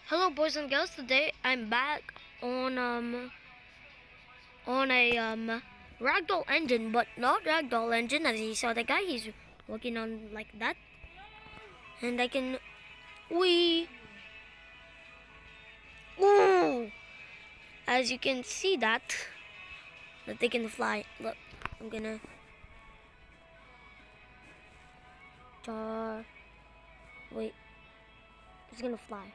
Hello, boys and girls. Today I'm back on a ragdoll engine, but not ragdoll engine. As you saw, the guy he's working on like that, and I can ooh, as you can see that they can fly. Look, I'm gonna wait. It's gonna fly.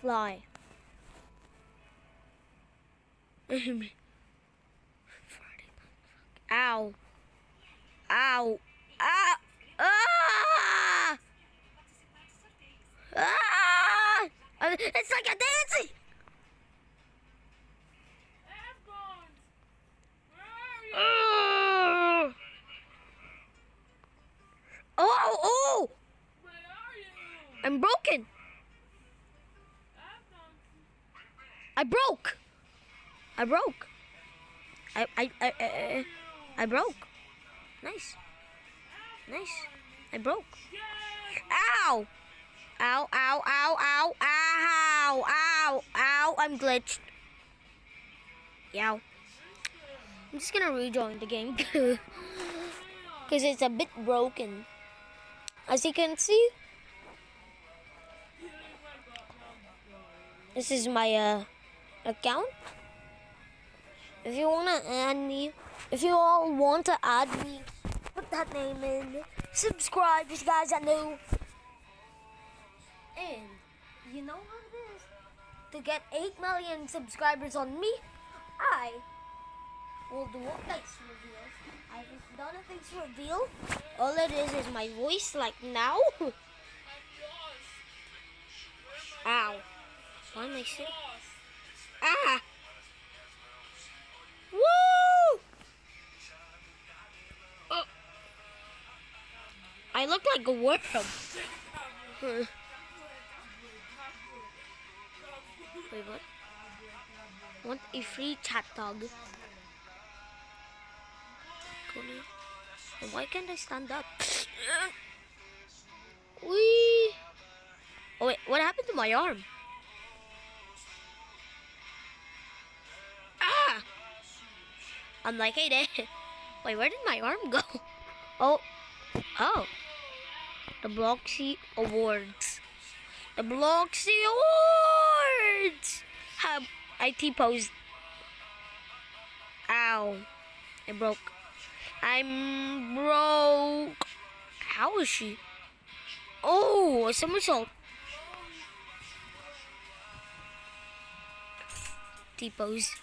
Fly. Ow. Ow. Ah. Ah. Ah. It's like a dancing. Oh. Where are you? I'm broken. I broke. I broke. I broke. Nice. I broke. Ow. Ow, ow, ow, ow, ow, ow, ow. I'm glitched. Yow. I'm just gonna rejoin the game because it's a bit broken. As you can see, this is my account. If you wanna add me, if you all want to add me, put that name in. Subscribe if you guys are new. And you know what it is? To get 8 million subscribers on me, I will do a face reveal. I've done a face reveal. All it is my voice like now. Ow. Why am I sitting? Ah! Woo! Oh. I look like a worm. Wait, what? Want a free chat dog? Why can't I stand up? Wee! Oh wait, what happened to my arm? Ah! I'm like, hey there. Wait, where did my arm go? Oh. The Bloxy Awards. The Bloxy Awards! I T-posed. Ow. I broke. I'm broke. How is she? Oh, a somersault. T-pose.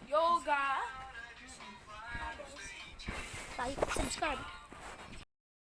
Yoga. Like, subscribe.